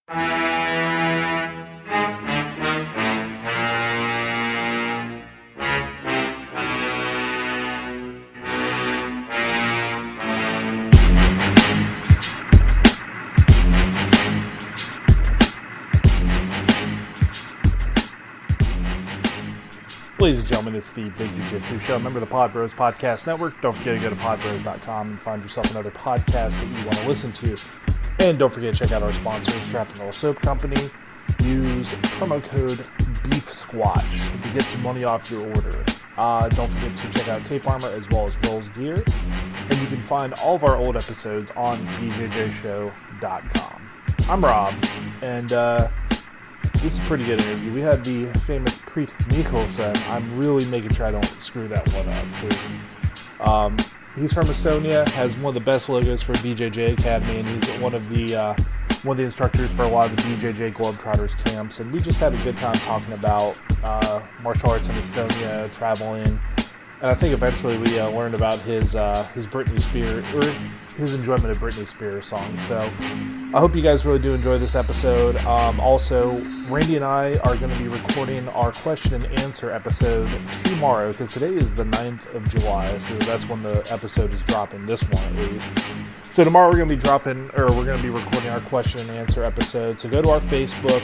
Ladies and gentlemen, it's the Big Jiu-Jitsu Show. Member of the Pod Bros Podcast Network. Don't forget to go to podbros.com and find yourself another podcast that you want to listen to. And don't forget to check out our sponsors, Traffic Roll Soap Company. Use promo code BEEFSQUATCH to get some money off your order. Don't forget to check out Tape Armor as well as Rolls Gear. And you can find all of our old episodes on bjjshow.com. I'm Rob, and this is a pretty good interview. We had the famous Priit Mihkelson. I'm really making sure I don't screw that one up because he's from Estonia, has one of the best logos for BJJ Academy, and he's one of the instructors for a lot of the BJJ Globetrotters camps. And we just had a good time talking about martial arts in Estonia, traveling, and I think eventually we learned about his Brittney Spears, or his enjoyment of Brittney Spears songs. So I hope you guys really do enjoy this episode. Also, Randy and I are going to be recording our question and answer episode tomorrow, because today is the 9th of July, so that's when the episode is dropping, this one at least. So tomorrow we're going to be recording our question and answer episode. So go to our Facebook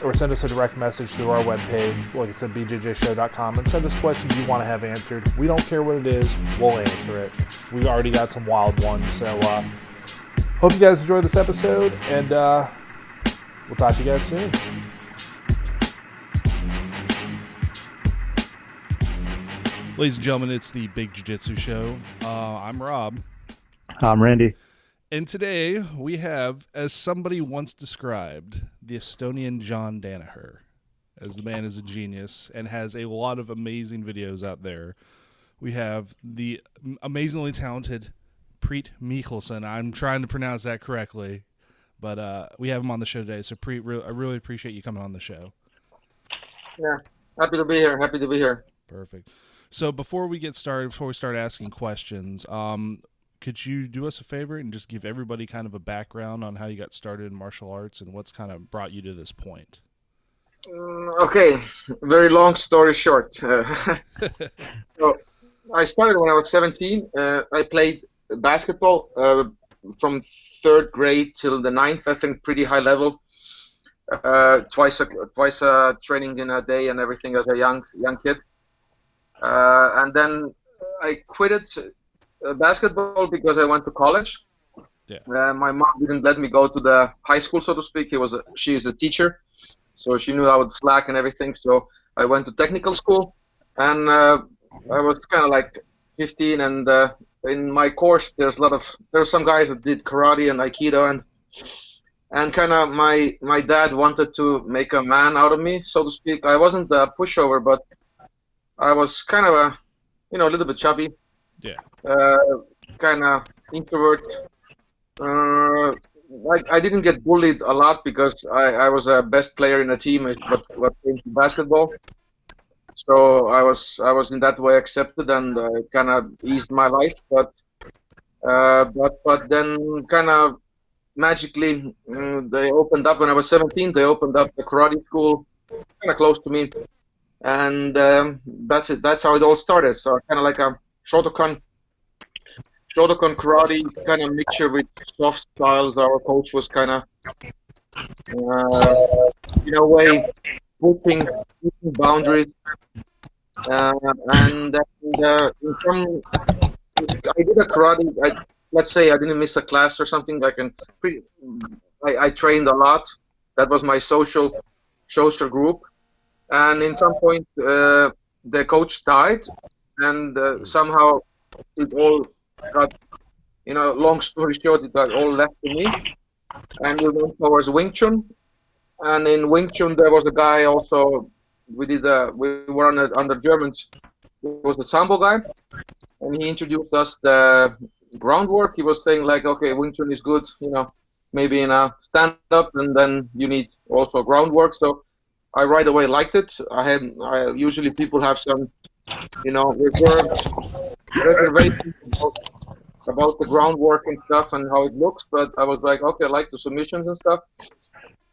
or send us a direct message through our webpage, like I said, bjjshow.com, and send us questions you want to have answered. We don't care what it is, we'll answer it. We already got some wild ones, so hope you guys enjoy this episode, and we'll talk to you guys soon. Ladies and gentlemen, it's the Big Jiu-Jitsu Show. I'm Rob. I'm Randy. And today we have, as somebody once described, the Estonian John Danaher, as the man is a genius and has a lot of amazing videos out there. We have the amazingly talented Priit Mihkelson. I'm trying to pronounce that correctly, but we have him on the show today. So Priit, I really appreciate you coming on the show. Yeah, happy to be here. Perfect. So before we start asking questions, could you do us a favor and just give everybody kind of a background on how you got started in martial arts and what's kind of brought you to this point? Okay, very long story short. So I started when I was 17. I played basketball from 3rd grade till the 9th, I think, pretty high level. Twice training in a day and everything as a young kid. And then I quitted basketball because I went to college. Yeah. My mom didn't let me go to the high school, so to speak. She is a teacher, so she knew I would slack and everything. So I went to technical school, and I was kind of like 15. And in my course, there were some guys that did karate and Aikido, and kind of my dad wanted to make a man out of me, so to speak. I wasn't a pushover, but I was kind of a little bit chubby. Yeah. Kind of introvert. I didn't get bullied a lot because I was a best player in the team, what came to basketball. So I was in that way accepted, and kind of eased my life. But then kind of magically they opened up when I was 17. They opened up the karate school kind of close to me, and that's it. That's how it all started. So kind of like a Shotokan karate kind of mixture with soft styles. Our coach was kind of, in a way, pushing boundaries. And I did a karate. Let's say I didn't miss a class or something. I trained a lot. That was my social group. And in some point, the coach died, and somehow it all got, long story short, it got all left to me. And we went towards Wing Chun. And in Wing Chun, there was a guy also, we were under Germans. It was the Sambo guy. And he introduced us the groundwork. He was saying like, okay, Wing Chun is good, maybe in a stand-up, and then you need also groundwork. So I right away liked it. Usually people have some, reservations about the groundwork and stuff and how it looks, but I was like, okay, I like the submissions and stuff.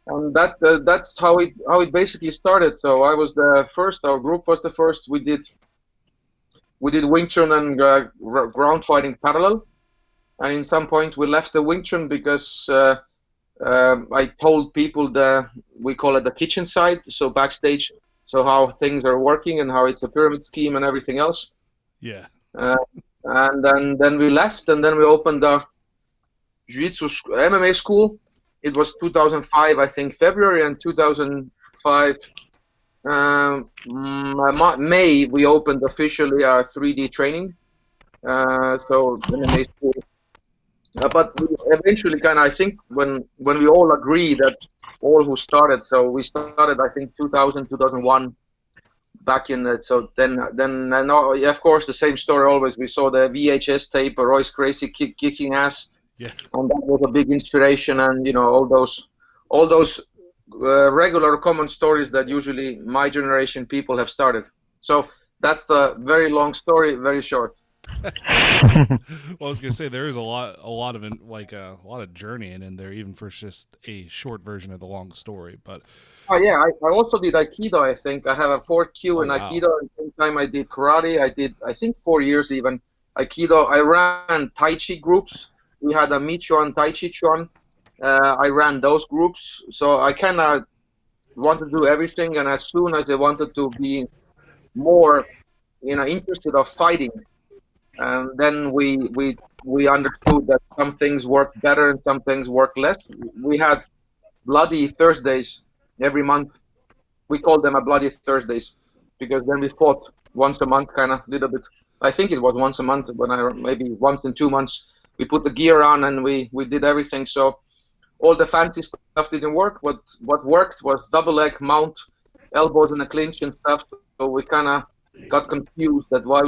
and that's how it basically started. So I was the first. Our group was the first. We did Wing Chun and ground fighting parallel. And in some point we left the Wing Chun because I told people we call it the kitchen side, so backstage, so how things are working and how it's a pyramid scheme and everything else. Yeah. Uh, and then we left, and then we opened the Jiu-Jitsu MMA school. It was 2005, I think, February, and 2005 May we opened officially our 3D training. So MMA school. But we eventually I think when we all agree that all who started, so we started, I think, 2000, 2001 back in it. So then of course, the same story always. We saw the VHS tape, Royce Gracie kicking ass. Yeah. And that was a big inspiration, and all those regular common stories that usually my generation people have started. So that's the very long story, very short. Well, I was gonna say there is a lot of journeying in there, even for just a short version of the long story. But yeah, I also did Aikido. I think I have a 4th Q in wow. Aikido. At the same time, I did karate. I did, I think, 4 years even Aikido. I ran Tai Chi groups. We had a Michuan, Tai Chi Chuan. I ran those groups. So I kind of wanted to do everything. And as soon as I wanted to be more, interested of fighting, and then we understood that some things work better and some things work less. We had bloody Thursdays every month. We called them a bloody Thursdays because then we fought once a month, kind of little bit. I think it was once a month, maybe once in 2 months. We put the gear on and we did everything. So all the fancy stuff didn't work. What worked was double leg mount, elbows in a clinch and stuff. So we kind of got confused that why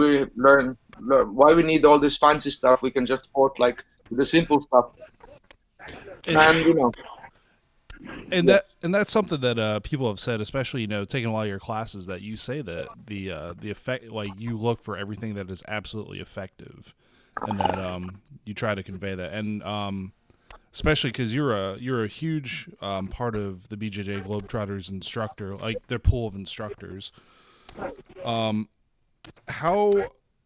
we need all this fancy stuff. We can just fight like the simple stuff. And that's something that people have said, especially taking a lot of your classes, that you say that the effect, like, you look for everything that is absolutely effective, and that you try to convey that, and especially because you're a huge part of the BJJ Globetrotters instructor, like their pool of instructors. How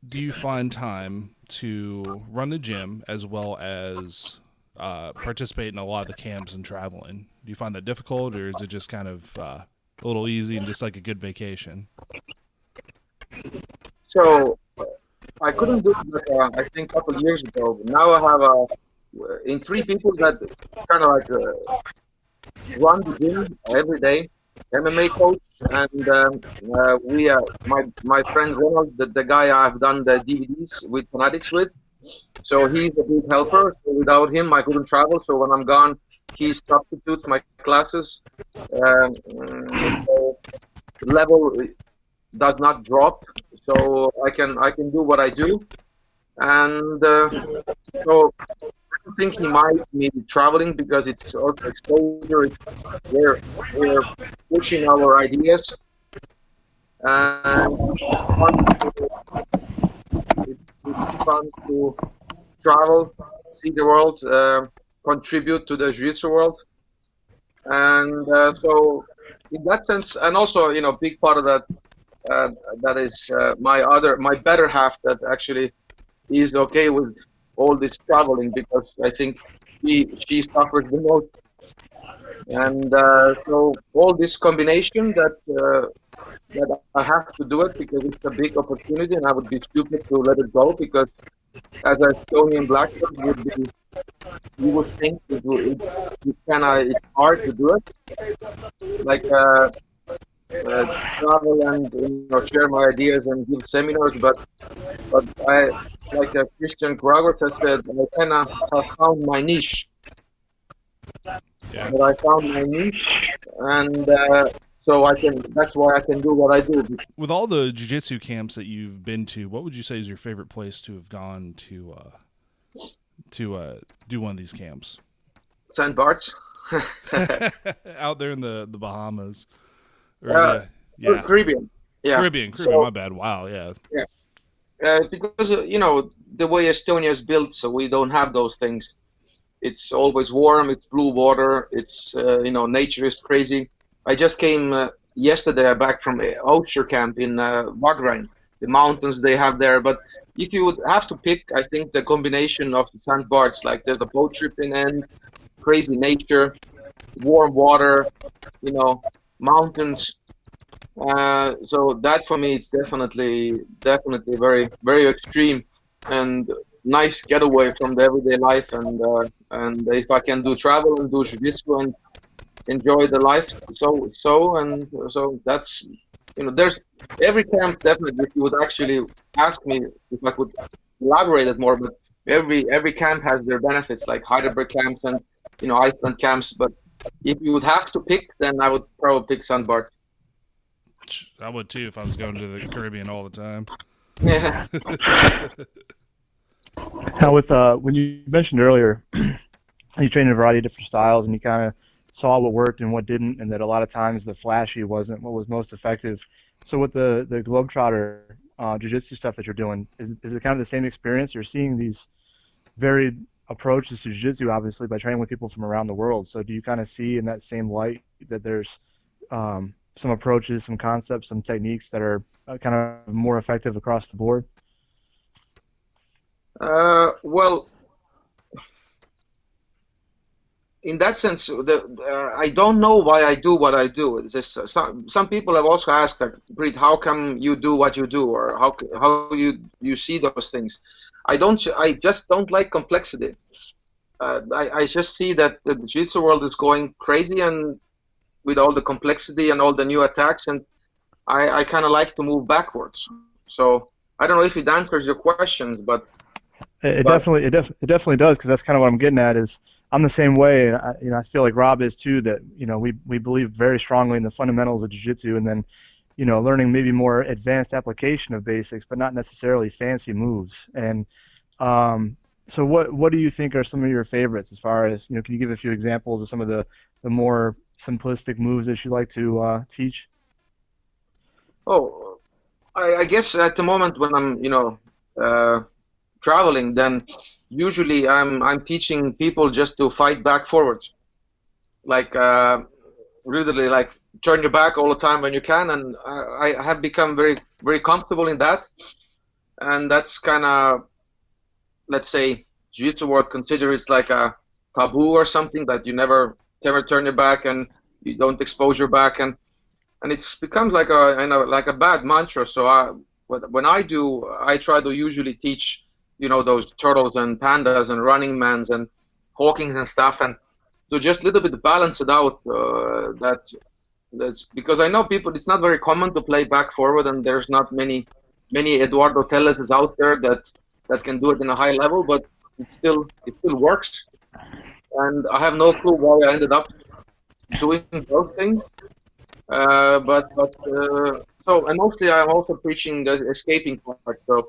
do you find time to run the gym as well as participate in a lot of the camps and traveling? Do you find that difficult, or is it just kind of a little easy and just like a good vacation? So I couldn't do it, I think, a couple of years ago. Now I have in 3 people that kind of like run the gym every day. MMA coach, and my friend Ronald, the guy I've done the DVDs with Fanatics with. So he's a big helper. So without him, I couldn't travel. So when I'm gone, he substitutes my classes. So level does not drop. So I can do what I do, and so I don't think he minds me traveling because it's also exposure. We're pushing our ideas, and it's fun to travel, see the world, contribute to the Jiu-Jitsu world, and so in that sense, and also big part of that. That is my better half that actually is okay with all this traveling, because I think she suffers the most, and so all this combination that I have to do it because it's a big opportunity, and I would be stupid to let it go, because as a Estonian black belt you would think it's hard to do it, like travel and share my ideas and give seminars, but I, like Christian Gragos has said, I kind of have found my niche. Yeah. But I found my niche, and so that's why I can do what I do. With all the jiu-jitsu camps that you've been to, what would you say is your favorite place to have gone to do one of these camps? St. Bart's. Out there in the Bahamas. Caribbean. Yeah. Caribbean, so, my bad. Wow, yeah. Yeah. Because, the way Estonia is built, so we don't have those things. It's always warm. It's blue water. It's nature is crazy. I just came yesterday back from Osher camp in Wagrain, the mountains they have there. But if you would have to pick, I think the combination of the sandbars, like there's a boat trip in end, crazy nature, warm water, mountains. So that for me, it's definitely very, very extreme and nice getaway from the everyday life. And if I can do travel and do jiu-jitsu and enjoy the life, so that's there's every camp definitely. If you would actually ask me if I could elaborate it more, but every camp has their benefits, like Heidelberg camps and Iceland camps. But if you would have to pick, then I would probably pick Sandbart. I would too if I was going to the Caribbean all the time. Yeah. Now, with when you mentioned earlier, you trained in a variety of different styles, and you kind of saw what worked and what didn't, and that a lot of times the flashy wasn't what was most effective. So with the Globetrotter jiu-jitsu stuff that you're doing, is it kind of the same experience? You're seeing these varied approaches to jiu-jitsu, obviously, by training with people from around the world. So do you kind of see in that same light that there's some approaches, some concepts, some techniques that are kind of more effective across the board? Well, in that sense, I don't know why I do what I do. It's just, some people have also asked, like, Britt, how come you do what you do, or how you see those things? I just don't like complexity. I just see that the jiu-jitsu world is going crazy, and with all the complexity and all the new attacks, and I kind of like to move backwards. So I don't know if it answers your questions, but it definitely does, because that's kind of what I'm getting at. Is I'm the same way, and I feel like Rob is too. That we believe very strongly in the fundamentals of jiu-jitsu, and then learning maybe more advanced application of basics, but not necessarily fancy moves. And so what do you think are some of your favorites as far as can you give a few examples of some of the more simplistic moves that you like to teach? Oh, I guess at the moment when I'm traveling, then usually I'm teaching people just to fight back forwards, like really like turn your back all the time when you can, and I have become very, very comfortable in that, and that's kind of, let's say, jiu-jitsu world consider it's like a taboo or something, that you never turn your back and you don't expose your back, and it becomes like a bad mantra. So when I do, I try to usually teach those turtles and pandas and running mans and hawkings and stuff, and to just a little bit balance it out. That's because I know people, it's not very common to play back forward, and there's not many Eduardo Tellez's out there that can do it in a high level, but it still works. And I have no clue why I ended up doing those things. So, and mostly I'm also preaching the escaping part. So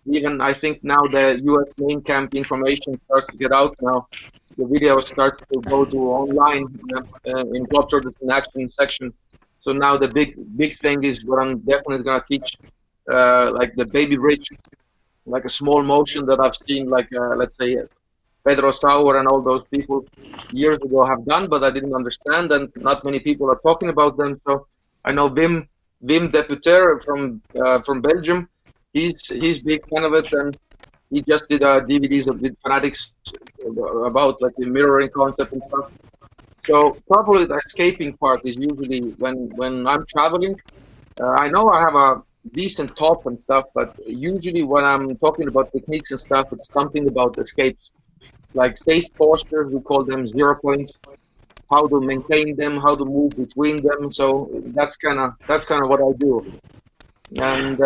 even I think now the U.S. main camp information starts to get out now. The video starts to go to online in Globetrotters in Action section. So now the big thing is what I'm definitely gonna teach, like the baby bridge, like a small motion that I've seen, like let's say Pedro Sauer and all those people years ago have done, but I didn't understand, and not many people are talking about them. So I know Wim Deputer from Belgium. He's big fan of it, and he just did DVDs with fanatics about like the mirroring concept and stuff. So probably the escaping part is usually when I'm traveling. I know I have a decent top and stuff, but usually when I'm talking about techniques and stuff, it's something about escapes, like safe postures. We call them 0 points. How to maintain them, how to move between them. So that's kind of what I do, and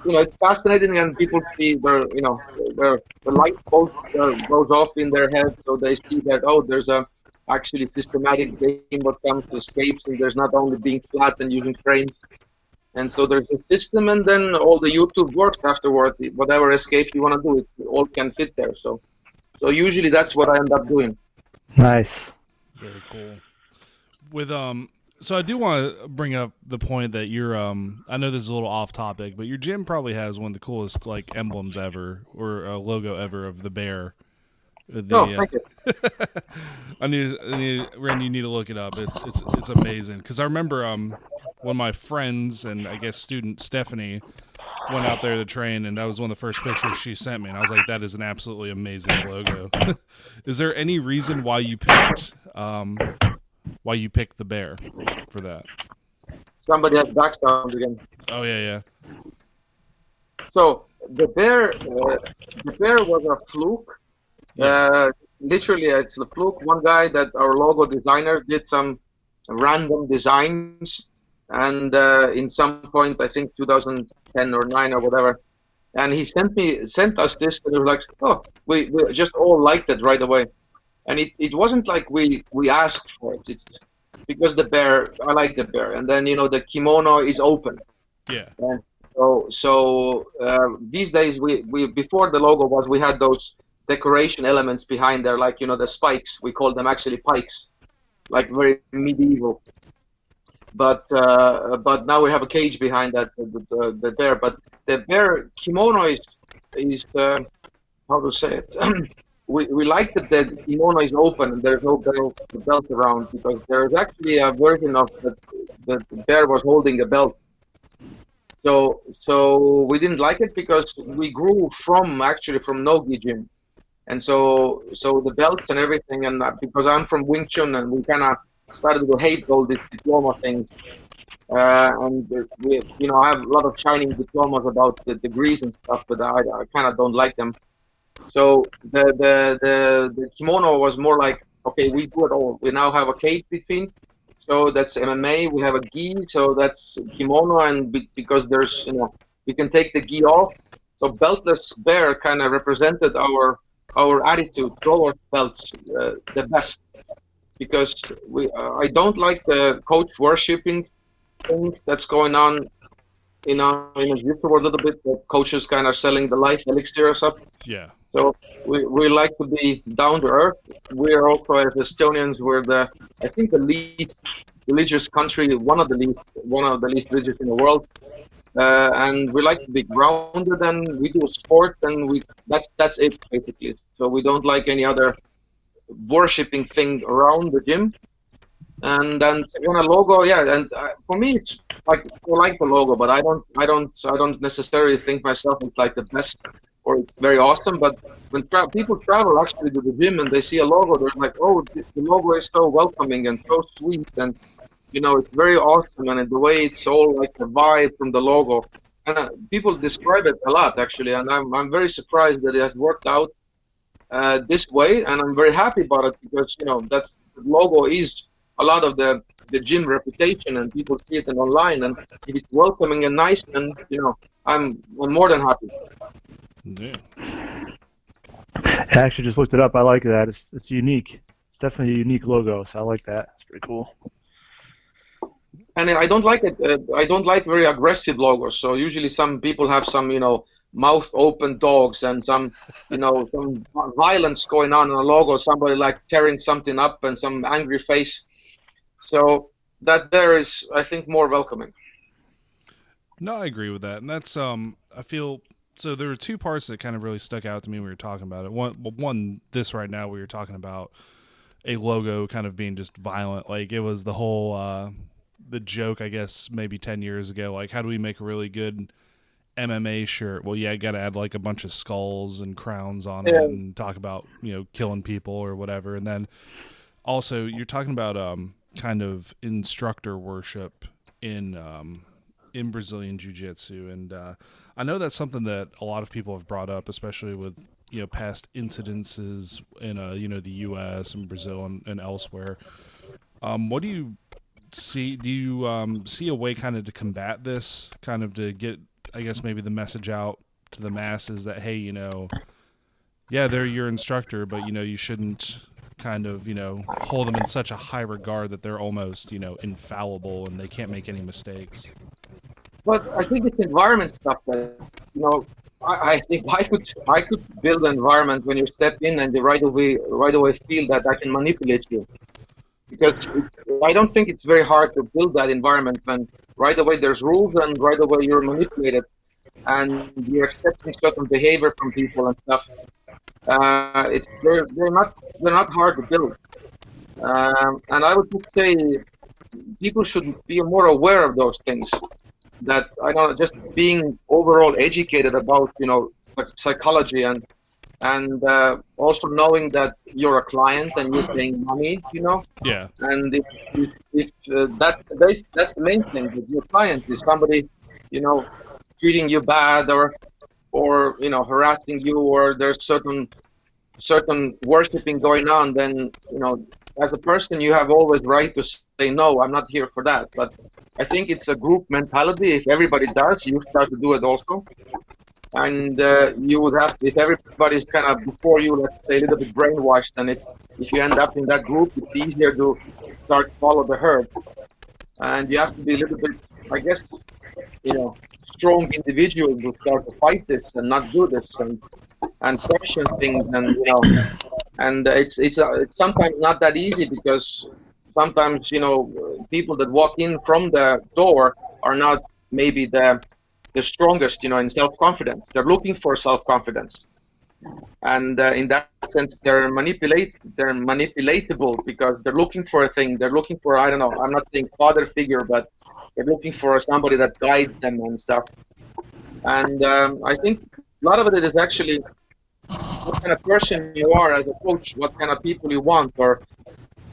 it's fascinating, and people see their the light bulb goes off in their head, so they see that there's a actually systematic game what comes to escapes, and there's not only being flat and using frames, and so there's a system, and then all the YouTube works afterwards. Whatever escape you want to do, it all can fit there. So usually that's what I end up doing. Nice. Very cool. With so I do want to bring up the point that you're I know this is a little off topic, but your gym probably has one of the coolest like emblems ever, or a logo ever, of the bear. No, thank you. Randy, you need to look it up. It's amazing. Because I remember when my friends and I guess student Stephanie went out there to train, and that was one of the first pictures she sent me, and I was like, that is an absolutely amazing logo. Is there any reason why you picked the bear for that? Somebody has background again. Oh yeah. So the bear was a fluke. Literally, it's a fluke. One guy that our logo designer did some random designs, and in some point, I think 2010 or 9 or whatever, and he sent us this, and it was like, oh, we just all liked it right away, and it wasn't like we asked for it. It's because I like the bear, and then the kimono is open. Yeah. And so these days we before the logo we had those decoration elements behind there, like the spikes. We call them actually pikes, like very medieval. But now we have a cage behind that the bear. But the bear kimono is how to say it. We like that the kimono is open and there's no belt around, because there's actually a version of the bear was holding a belt. So we didn't like it because we grew from no-gi gym, and so the belts and everything, and because I'm from Wing Chun, and we kind of started to hate all these diploma things, and we I have a lot of shining diplomas about the degrees and stuff, but I kind of don't like them. So the kimono was more like, okay, we do it all. We now have a cage between. So that's MMA. We have a gi, so that's kimono, and because there's we can take the gi off. So beltless bear kind of represented our attitude towards belts the best, because I don't like the coach worshipping thing that's going on in a jiu-jitsu world a little bit. The coaches kind of selling the life elixir or something. Yeah. So we like to be down to earth. We are also, as Estonians, we're I think the least religious country, one of the least religious in the world, and we like to be grounded, and we do sport, and that's it basically. So we don't like any other worshipping thing around the gym. And then when a logo, and for me, it's like I like the logo, but I don't necessarily think myself it's like the best or it's very awesome. But when people travel actually to the gym and they see a logo, they're like, oh, the logo is so welcoming and so sweet, and it's very awesome, and the way it's all like the vibe from the logo, and people describe it a lot actually, and I'm very surprised that it has worked out this way, and I'm very happy about it, because that's the logo is a lot of the gym reputation, and people see it online, and if it's welcoming and nice, and I'm more than happy. Yeah. I actually just looked it up. I like that. It's unique. It's definitely a unique logo, so I like that. It's pretty cool. And I don't like it. I don't like very aggressive logos. So usually some people have some, mouth open dogs and some, some violence going on in a logo. Somebody like tearing something up and some angry face. So that there is, I think, more welcoming. No, I agree with that, and that's I feel. So there were two parts that kind of really stuck out to me when we were talking about it. One, this right now, we were talking about a logo kind of being just violent. Like it was the whole, the joke, I guess, maybe 10 years ago. Like, how do we make a really good MMA shirt? Well, you got to add like a bunch of skulls and crowns on it and talk about, killing people or whatever. And then also you're talking about kind of instructor worship in Brazilian Jiu-Jitsu. And I know that's something that a lot of people have brought up, especially with past incidences in the U.S. and Brazil and elsewhere. What do you see? Do you see a way kind of to combat this, kind of to get, I guess, maybe the message out to the masses that, hey, they're your instructor, but you shouldn't kind of hold them in such a high regard that they're almost infallible and they can't make any mistakes. But I think it's environment stuff that I think I could build an environment when you step in and you right away feel that I can manipulate you, because I don't think it's very hard to build that environment when right away there's rules and right away you're manipulated and you're accepting certain behavior from people and stuff. they're not hard to build. And I would just say people should be more aware of those things. That I know, just being overall educated about psychology, and also knowing that you're a client and you're paying money, Yeah. and that's the main thing. That your client is somebody, treating you bad, or harassing you, or there's certain worshiping going on, then as a person you have always right to say no, I'm not here for that. But I think it's a group mentality. If everybody does, you start to do it also. And you would have to, if everybody's kind of before you, let's say, a little bit brainwashed, and if you end up in that group, it's easier to start follow the herd. And you have to be a little bit, I guess, strong individual to start to fight this and not do this, and question things, and it's sometimes not that easy, because sometimes people that walk in from the door are not maybe the strongest in self-confidence. They're looking for self-confidence, and in that sense they're manipulatable, because they're looking for a thing. They're looking for, I don't know, I'm not saying father figure, but they're looking for somebody that guides them and stuff. And I think a lot of it is actually what kind of person you are as a coach, what kind of people you want,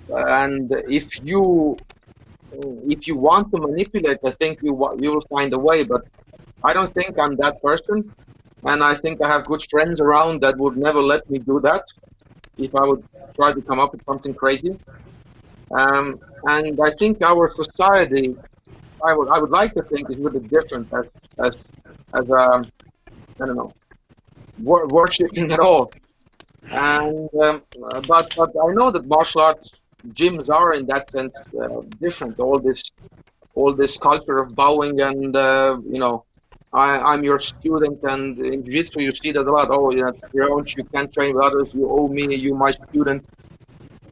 and if you want to manipulate, I think you will find a way. But I don't think I'm that person, and I think I have good friends around that would never let me do that if I would try to come up with something crazy. And I think our society, I would like to think, is a little bit different as I don't know, worshipping at all. And but I know that martial arts gyms are in that sense different. All this culture of bowing, and I'm your student, and in Jiu-Jitsu you see that a lot. Oh, yeah, you can't train with others. You owe me. You my student.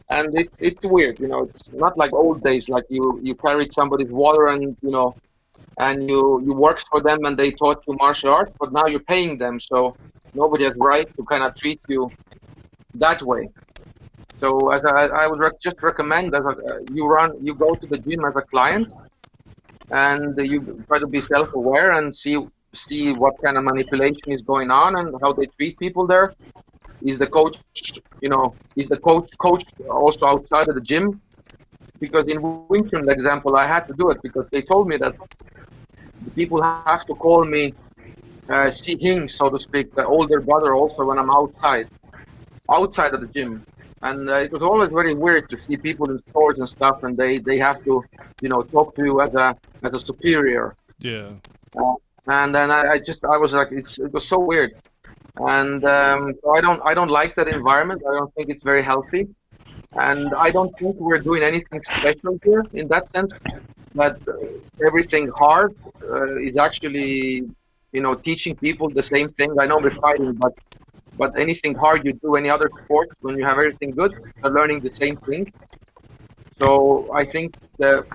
And it's weird. It's not like old days, like you carried somebody's water, and and you worked for them and they taught you martial arts, but now you're paying them, so nobody has right to kind of treat you that way. So as I would just recommend, you go to the gym as a client, and you try to be self-aware and see what kind of manipulation is going on and how they treat people there. Is the coach also outside of the gym? Because in Wing Chun, the example, I had to do it because they told me that the people have to call me Si Hing, so to speak, the older brother, also when I'm outside of the gym. And it was always very weird to see people in stores and stuff, and they have to talk to you as a superior. Yeah. And then I was like, it was so weird. And so I don't like that environment. I don't think it's very healthy, and I don't think we're doing anything special here in that sense. But everything hard is actually teaching people the same thing. I know we're fighting, but anything hard you do, any other sport, when you have everything good, you're learning the same thing. So I think that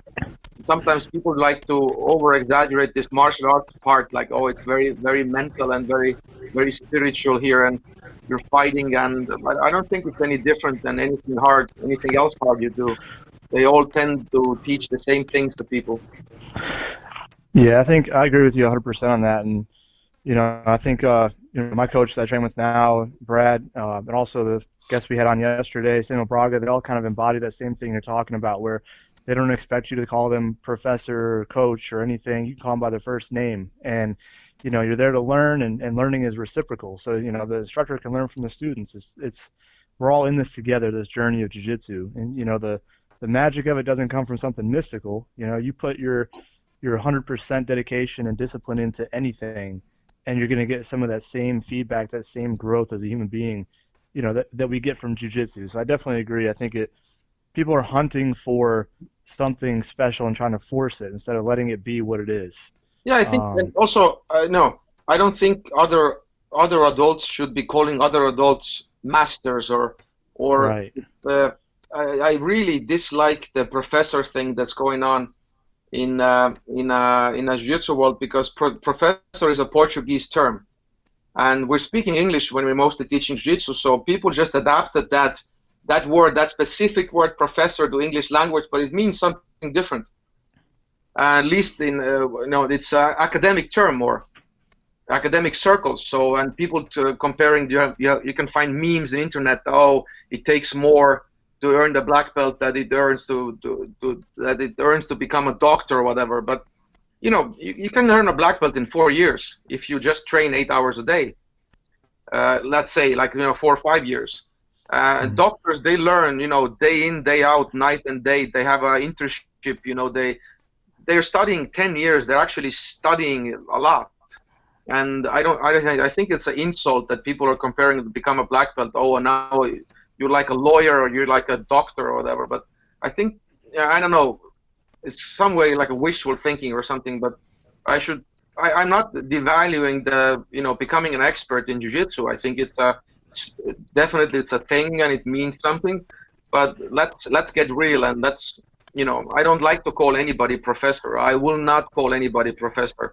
sometimes people like to over-exaggerate this martial arts part, like, oh, it's very, very mental and very, very spiritual here, and you're fighting. And I don't think it's any different than anything else hard you do. They all tend to teach the same things to people. Yeah, I think I agree with you 100% on that. And I think my coach that I train with now, Brad, and also the guests we had on yesterday, Samuel Braga, they all kind of embody that same thing you're talking about, where they don't expect you to call them professor or coach or anything. You call them by their first name, and you're there to learn, and learning is reciprocal. So the instructor can learn from the students. It's we're all in this together, this journey of jiu-jitsu, and the magic of it doesn't come from something mystical. You put your 100% dedication and discipline into anything, and you're going to get some of that same feedback, that same growth as a human being, that we get from jiu-jitsu. So I definitely agree. I think people are hunting for something special and trying to force it instead of letting it be what it is. Yeah, I think, and also, no, I don't think other adults should be calling other adults masters or Right. I really dislike the professor thing that's going on in a jiu-jitsu world, because professor is a Portuguese term, and we're speaking English when we're mostly teaching jiu-jitsu. So people just adapted that word, that specific word, professor, to English language, but it means something different. At least in it's an academic term or academic circles. So, and people comparing, you can find memes on the internet. Oh, it takes more to earn the black belt that it earns to become a doctor or whatever. But you can earn a black belt in 4 years if you just train 8 hours a day. Let's say 4 or 5 years. Doctors, they learn, day in, day out, night and day. They have an internship. They're studying 10 years. They're actually studying a lot. And I think it's an insult that people are comparing to become a black belt. Oh, and now you're like a lawyer or you're like a doctor or whatever. But I think, I don't know, it's some way like a wishful thinking or something. But I'm not devaluing becoming an expert in jiu-jitsu. I think it's definitely a thing and it means something. But let's get real and let's. I don't like to call anybody professor. I will not call anybody professor.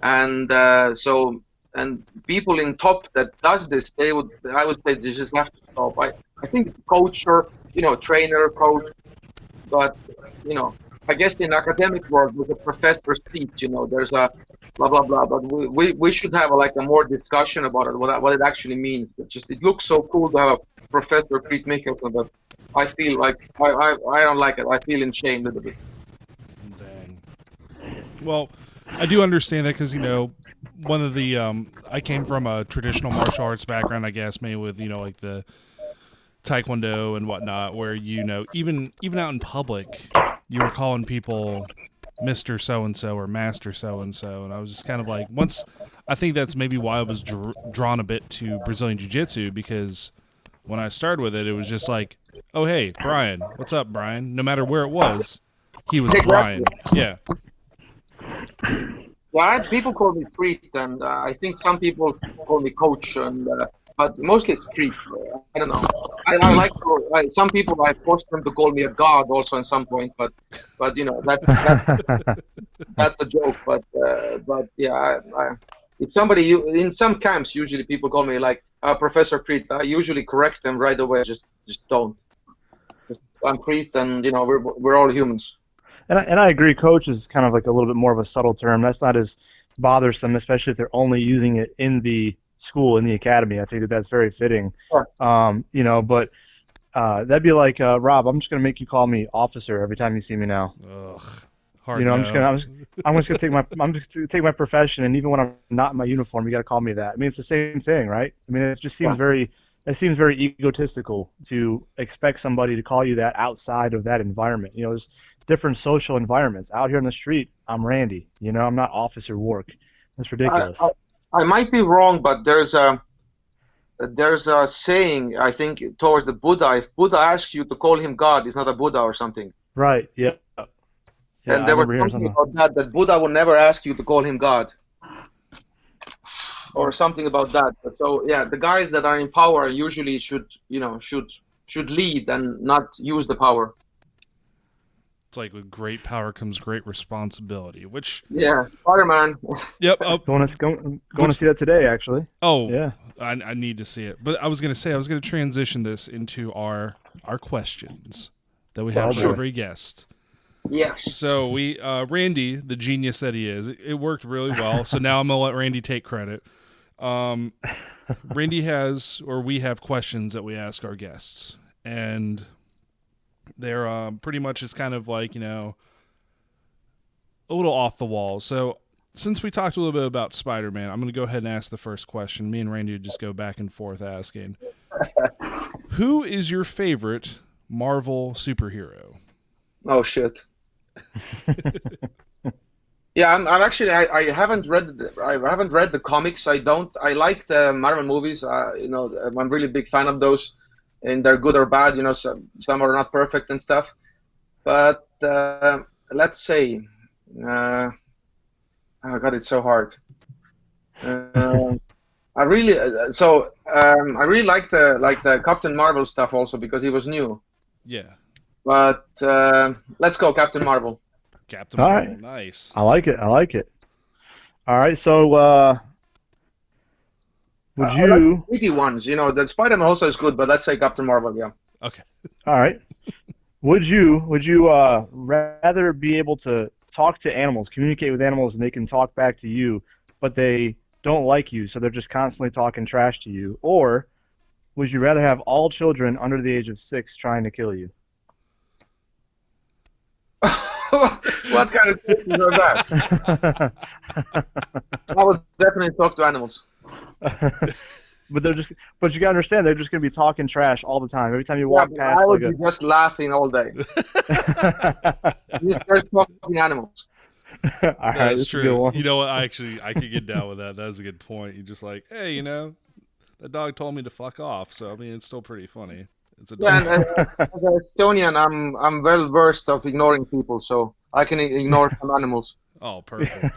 And and people in top that does this, I would say they just have to stop. I think coach or trainer, coach, but I guess in academic world with a professor's seat, there's a blah blah blah. But we should have a more discussion about it, what it actually means. It looks so cool to have a Professor Priit Mihkelson, but I feel like I don't like it. I feel ashamed a little bit. Dang. Well, I do understand that because one of the I came from a traditional martial arts background, I guess, maybe with like the Taekwondo and whatnot, where even out in public, you were calling people Mr. So-and-so or Master So-and-so, and I was just kind of like, I think that's maybe why I was drawn a bit to Brazilian Jiu-Jitsu, because when I started with it, it was just like, oh, hey, Brian, what's up, Brian? No matter where it was, he was Brian. Yeah. Yeah, people call me Priit, and I think some people call me Coach, but mostly it's Priit. I don't know. I like some people. I forced them to call me a god also at some point, but that's a joke. But yeah, if somebody in some camps, usually people call me like Professor Priit. I usually correct them right away. Just don't. I'm Priit, and we're all humans. And I agree, coach is kind of like a little bit more of a subtle term. That's not as bothersome, especially if they're only using it in the school, in the academy. I think that's very fitting. Sure. But that'd be like, Rob, I'm just gonna make you call me officer every time you see me now. Ugh, hard. I'm just gonna take my profession, and even when I'm not in my uniform, you gotta call me that. I mean, it's the same thing, right? I mean, it just seems very egotistical to expect somebody to call you that outside of that environment. There's different social environments. Out here on the street, I'm Randy. I'm not Officer Wark. That's ridiculous. I might be wrong, but there's a saying, I think, towards the Buddha. If Buddha asks you to call him God, he's not a Buddha or something. Right. Yeah. And there was something about that Buddha would never ask you to call him God, or something about that. So yeah, the guys that are in power usually should lead and not use the power. It's like with great power comes great responsibility, which Spider-Man. Yep. Going to see that today, actually. Oh, yeah. I need to see it. But I was going to transition this into our questions that we have for every guest. Yes. So we Randy, the genius that he is, it worked really well. So now I'm gonna let Randy take credit. Randy we have questions that we ask our guests, and they're pretty much is kind of like a little off the wall. So since we talked a little bit about Spider-Man, I'm gonna go ahead and ask the first question. Me and Randy would just go back and forth asking, who is your favorite Marvel superhero? Oh shit. Yeah, I'm actually I haven't read the comics. I like the Marvel movies. I'm a really big fan of those, and they're good or bad. Some are not perfect and stuff. But let's say, oh God, it's so hard. I really like the Captain Marvel stuff also because he was new. Yeah. But let's go Captain Marvel. Captain Marvel, right. Nice. I like it. All right, so Would I like you? the 3D ones. The Spider-Man also is good, but let's say Captain Marvel. Yeah. Okay. All right. Would you rather be able to talk to animals, communicate with animals, and they can talk back to you, but they don't like you, so they're just constantly talking trash to you, or would you rather have all children under the age of 6 trying to kill you? What kind of questions are that? I would definitely talk to animals. But you gotta understand, they're just gonna be talking trash all the time. Every time you walk but past, I would like be just laughing all day. Just talking animals. all right, That's that's a good true. one. You know what? I could get down with that. That's a good point. You're just like, hey, the dog told me to fuck off. So I mean, it's still pretty funny. It's a Yeah, dog. and as an Estonian, I'm well versed of ignoring people, so I can ignore some animals. Oh, perfect.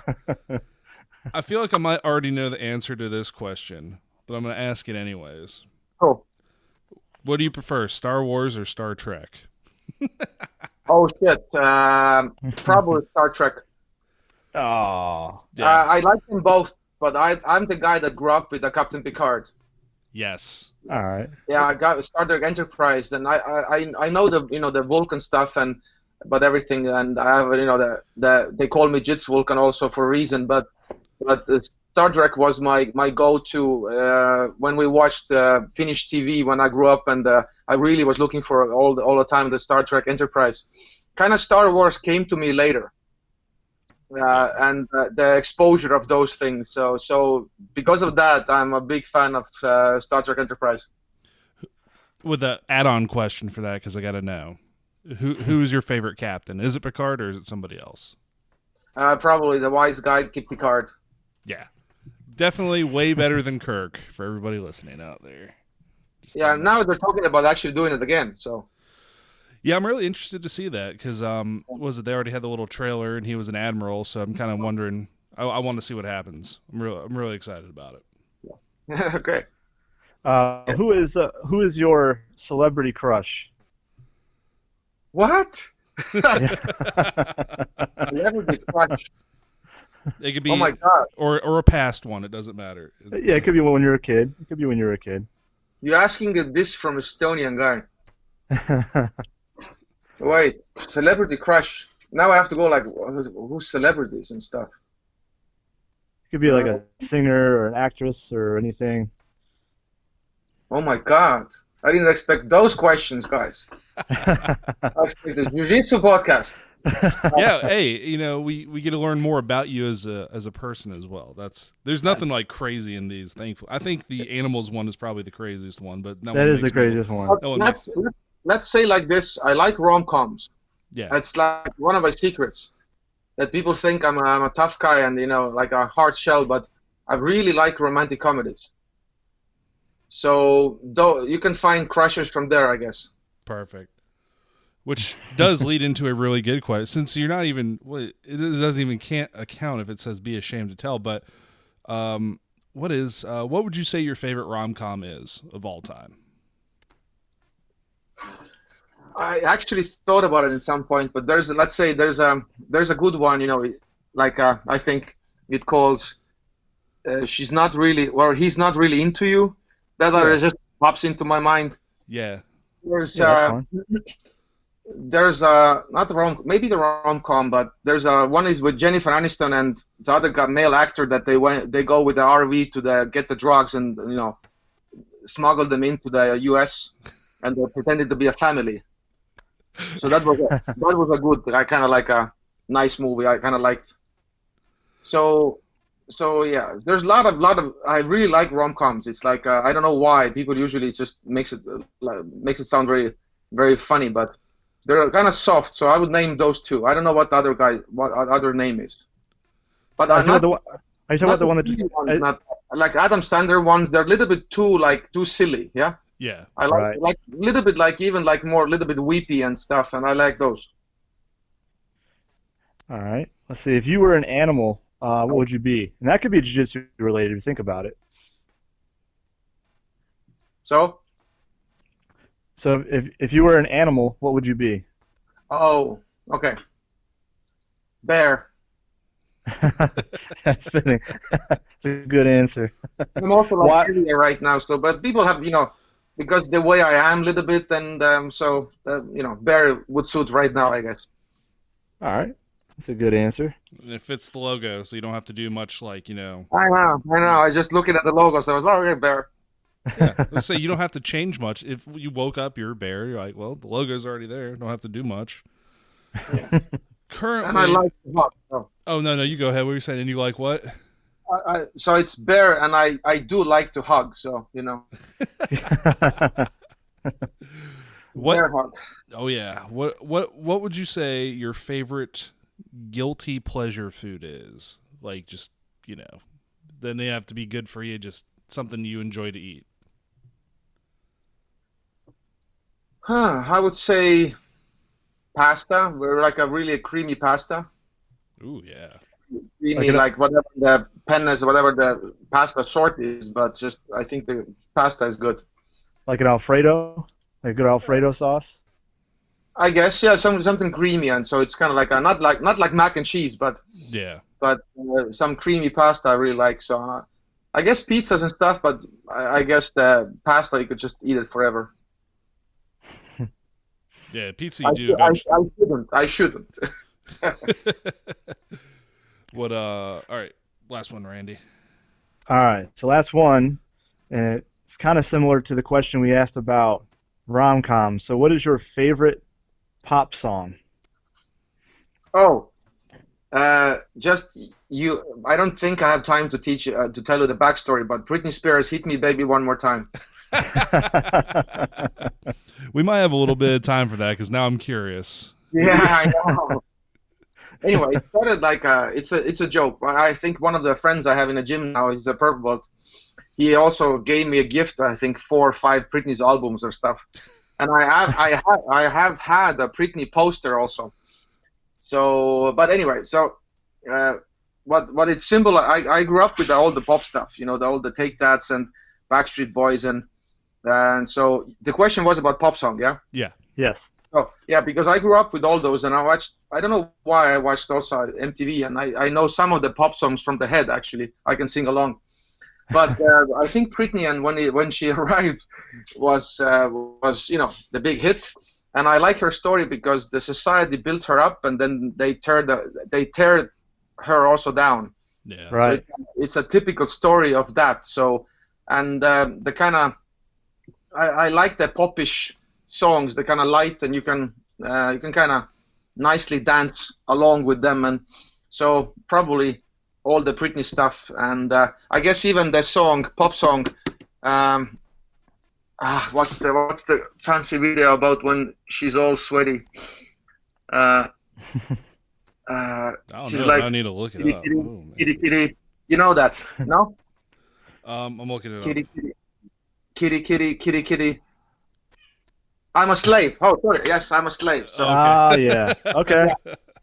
I feel like I might already know the answer to this question, but I'm going to ask it anyways. Cool. What do you prefer, Star Wars or Star Trek? Oh shit. Probably Star Trek. Oh, Yeah. I like them both, but I'm the guy that grew up with the Captain Picard. Yes. all right. Yeah, I got Star Trek Enterprise, and I know the Vulcan stuff but everything, and I have the they call me Jits Vulcan also for a reason, but Star Trek was my go-to when we watched Finnish TV when I grew up, and I really was looking for all the time the Star Trek Enterprise. Kind of Star Wars came to me later. And the exposure of those things. So because of that, I'm a big fan of Star Trek Enterprise. With the add-on question for that, because I got to know. Who's your favorite captain? Is it Picard or is it somebody else? Probably the wise guy, Picard. Yeah. Definitely way better than Kirk for everybody listening out there. Yeah, now they're talking about actually doing it again. So. Yeah, I'm really interested to see that because they already had the little trailer and he was an admiral, so I'm kind of wondering. I want to see what happens. I'm really excited about it. Okay. Who is your celebrity crush? What? Celebrity crush. It could be Oh my god! or a past one. It doesn't matter. Yeah, it could be when you're a kid. It could be when you're a kid. You're asking this from Estonian guy. Wait, celebrity crush. Now I have to go like who's celebrities and stuff. It could be like a singer or an actress or anything. Oh my god. I didn't expect those questions, guys. I expected Jiujitsu podcast. Yeah, hey, we get to learn more about you as a person as well. There's nothing like crazy in these. Thankfully, I think the animals one is probably the craziest one, but that is the craziest one. Let's say like this: I like rom-coms. Yeah, that's like one of my secrets. That people think I'm a tough guy and like a hard shell, but I really like romantic comedies. So you can find crushes from there, I guess. Perfect. Which does lead into a really good question. Since you're not even, it doesn't even can't account if it says "be ashamed to tell." But what would you say your favorite rom-com is of all time? I actually thought about it at some point, but there's a good one, like I think it calls she's not really, or he's not really into you. That just pops into my mind. Yeah. There's not the maybe the rom-com, but there's one is with Jennifer Aniston and the other guy, male actor, that they go with the RV to get the drugs and smuggle them into the U.S. and they pretended to be a family. So that was a good. I kind of like a nice movie. I kind of liked. So yeah, there's a lot of. I really like rom-coms. It's like I don't know why people usually just makes it sound very very funny, but they're kind of soft. So I would name those two. I don't know what other name is. But are you talking about the one that not like Adam Sandler ones? They're a little bit too silly. Yeah. Yeah. I like a little bit more a little bit weepy and stuff, and I like those. All right. Let's see. If you were an animal, what would you be? And that could be jiu-jitsu related if you think about it. So if you were an animal, what would you be? Oh, okay. Bear. That's fitting. It's a good answer. I'm also like Why? heavier right now, so but people have because the way I am a little bit, and bear would suit right now, I guess. All right, that's a good answer. And it fits the logo, so you don't have to do much I know. I was just looking at the logo, so I was like, okay, bear. Yeah, let's say you don't have to change much. If you woke up, you're a bear. You're like, well, the logo's already there. Don't have to do much. Yeah. Currently, And I like to hug. So, oh no, you go ahead. What were you saying? And you like what? so it's bear, and I do like to hug. So What? bear hug. Oh yeah. What would you say your favorite guilty pleasure food is? Like just then they have to be good for you. Just something you enjoy to eat. I would say pasta. We're like a really creamy pasta. Ooh yeah. Creamy, like whatever the penne, whatever the pasta sort is, but just I think the pasta is good. Like an Alfredo, like a good Alfredo sauce. I guess, yeah, something creamy, and so it's kind of like not like mac and cheese, but Yeah. some creamy pasta I really like. So I guess pizzas and stuff, but I guess the pasta you could just eat it forever. Yeah, pizza you do eventually. I shouldn't. What all right, last one, Randy. All right, so last one, and it's kind of similar to the question we asked about rom-coms. So what is your favorite pop song? Oh, just you. I don't think I have time to teach you to tell you the backstory, but Brittney Spears, "Hit Me, Baby, One More Time." We might have a little bit of time for that because now I'm curious. Yeah, I know. Anyway, it started like it's a joke. I think one of the friends I have in the gym now is a purple belt. He also gave me a gift. I think 4 or 5 Britney's albums or stuff, and I have had a Britney poster also. So, but anyway, so what it's symbol? I grew up with all the pop stuff, all the Take That's and Backstreet Boys, and so the question was about pop song, yeah? Yeah. Yes. Oh, yeah, because I grew up with all those, and I don't know why I watched also MTV, and I know some of the pop songs from the head, actually. I can sing along. But I think Britney, and when she arrived, was the big hit. And I like her story because the society built her up, and then they tear her also down. Yeah. Right. So it's a typical story of that. So, and the kind of I like the popish songs, the kind of light, and you can kind of nicely dance along with them, and so probably all the Britney stuff, and I guess even the pop song. What's the fancy video about when she's all sweaty? I don't she's know. like, I need to look it kitty, up. kitty, Oh, man. kitty, kitty. You know that, no? I'm looking it Kitty, up. kitty, kitty, kitty, kitty, kitty. I'm a slave. Oh, sorry. Yes, I'm a slave. So Yeah. Okay.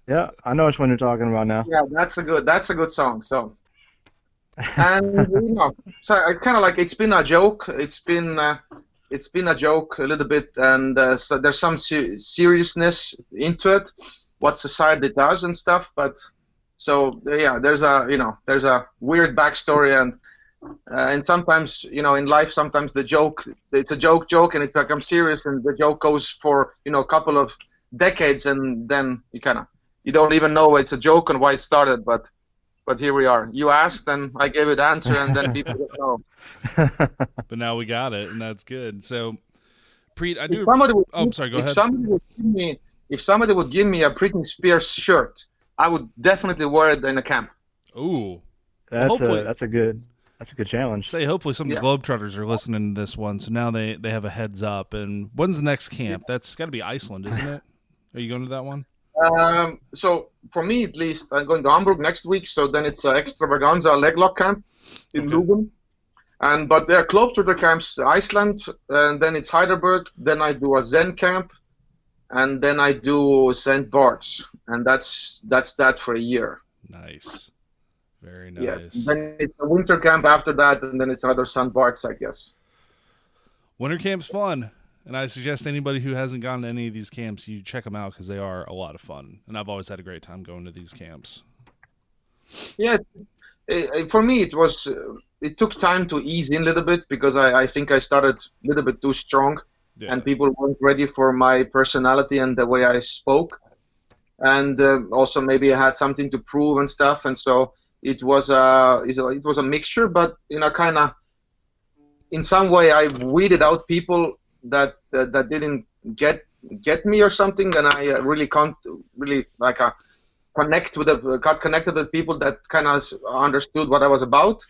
Yeah, I know which one you're talking about now. yeah, that's a good song. So, and so I kind of like it's been a joke. It's been a joke a little bit, and so there's some seriousness into it, what society does and stuff. But so yeah, there's a weird backstory, and sometimes in life, sometimes it's a joke, and it becomes serious, and the joke goes for a couple of decades, and then you don't even know it's a joke and why it started, but here we are. You asked, and I gave it answer, and then people don't know. But now we got it, and that's good. So, Preet, I do. Sorry. Go ahead. If somebody would give me a Britney Spears shirt, I would definitely wear it in a camp. Ooh. That's a good challenge. Say, hopefully some of the Globetrotters are listening to this one, so now they have a heads up. And when's the next camp? That's got to be Iceland, isn't it? Are you going to that one? So for me, at least, I'm going to Hamburg next week. So then it's Extravaganza leg lock camp in Leuven. But there are Globetrotter camps, Iceland, and then it's Heidelberg. Then I do a Zen camp, and then I do St. Bart's, and that's that for a year. Nice. Very nice. Yeah. Then it's a winter camp after that, and then it's another St. Bart's, I guess. Winter camp's fun, and I suggest anybody who hasn't gone to any of these camps, you check them out because they are a lot of fun. And I've always had a great time going to these camps. Yeah, for me it was it took time to ease in a little bit because I think I started a little bit too strong, Yeah. and people weren't ready for my personality and the way I spoke, and also maybe I had something to prove and stuff, and so it was a mixture, but kind of in some way I weeded out people that didn't get me or something, and I really can't really like got connected with people that kind of understood what I was about.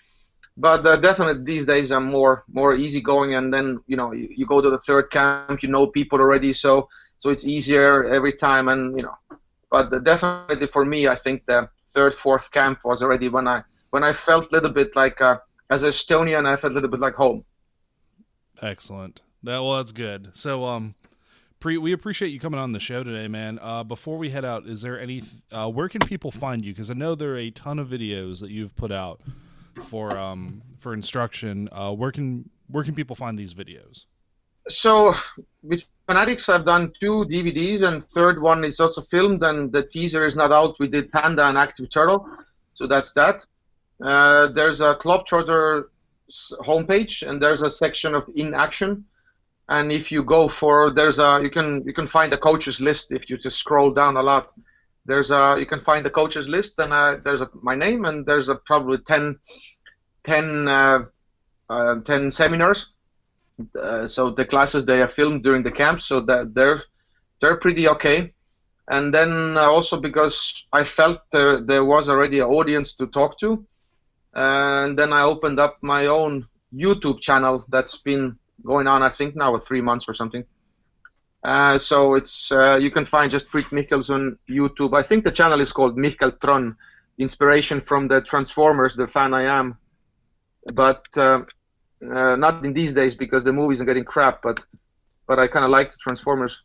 But definitely these days I'm more easygoing, and then you go to the third camp, you know people already, so it's easier every time, and But definitely for me, I think the third, fourth camp was already when I felt a little bit like as a Estonian, I felt a little bit like home. Excellent. That's good. So, Preet, we appreciate you coming on the show today, man. Before we head out, is there where can people find you? Because I know there are a ton of videos that you've put out for instruction. Where can people find these videos? So with Fanatics, I've done 2 DVDs, and third one is also filmed, and the teaser is not out. We did Panda and Active Turtle, so that's that. There's a Globetrotter homepage, and there's a section of in action. And if you go for you can find a coaches list if you just scroll down a lot. You can find the coaches list, and there's my name, and there's probably 10 seminars. So the classes they are filmed during the camp, so that they're pretty okay. And then also because I felt there was already an audience to talk to, and then I opened up my own YouTube channel that's been going on, I think now 3 months or something. So it's you can find just Priit Mihkelson YouTube. I think the channel is called Mihkeltron, inspiration from the Transformers, the fan I am. But not in these days because the movies are getting crap. But I kind of like the Transformers.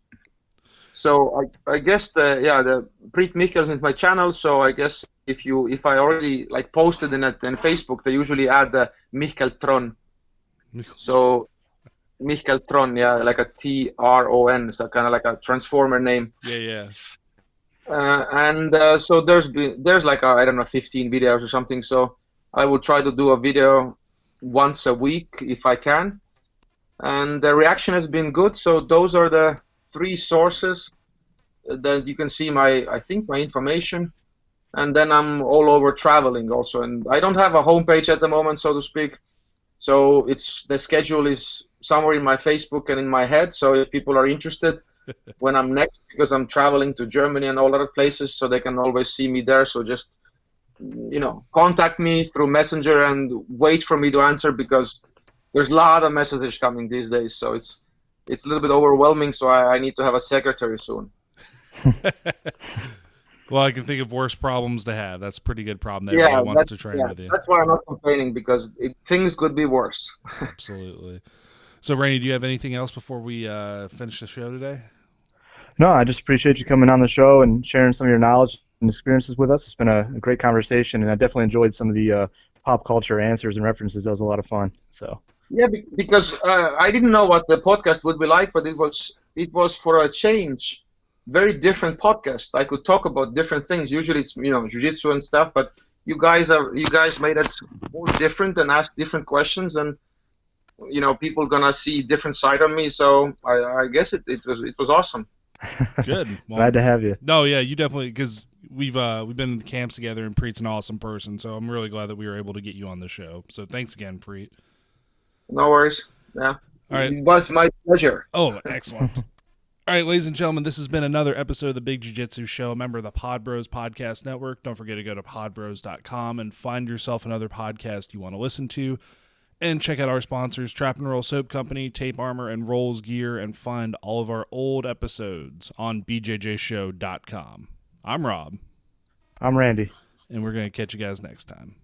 So I guess the Priit Mihkelson is my channel. So I guess if I already like posted in Facebook, they usually add the Mihkeltron. So Mihkeltron, yeah, like a Tron, so kind of like a Transformer name. Yeah. So there's like I don't know 15 videos or something. So I will try to do a video once a week if I can, and the reaction has been good. So those are the 3 sources that you can see my information, and then I'm all over traveling also, and I don't have a homepage at the moment, so to speak. So the schedule is somewhere in my Facebook and in my head. So if people are interested when I'm next, because I'm traveling to Germany and all other places, so they can always see me there. So just contact me through Messenger and wait for me to answer, because there's a lot of messages coming these days. So it's a little bit overwhelming. So I need to have a secretary soon. Well, I can think of worse problems to have. That's a pretty good problem that everyone wants to train with you. That's why I'm not complaining, because things could be worse. Absolutely. So, Rainey, do you have anything else before we finish the show today? No, I just appreciate you coming on the show and sharing some of your knowledge and experiences with us. It's been a great conversation, and I definitely enjoyed some of the pop culture answers and references. That was a lot of fun. So. Yeah, because I didn't know what the podcast would be like, but it was for a change. Very different podcast. I could talk about different things. Usually it's jiu-jitsu and stuff, but you guys made it more different and ask different questions, and people gonna see different side of me. So I guess it was awesome. Good. Well, glad to have you. No, yeah, you definitely, because we've been in the camps together, and Preet's an awesome person. So I'm really glad that we were able to get you on the show. So thanks again, Preet. No worries. Yeah. All right. It was my pleasure. Oh, excellent. All right, ladies and gentlemen, this has been another episode of the Big Jiu-Jitsu Show, a member of the Pod Bros Podcast Network. Don't forget to go to podbros.com and find yourself another podcast you want to listen to. And check out our sponsors, Trap and Roll Soap Company, Tape Armor, and Rolls Gear, and find all of our old episodes on bjjshow.com. I'm Rob. I'm Randy. And we're going to catch you guys next time.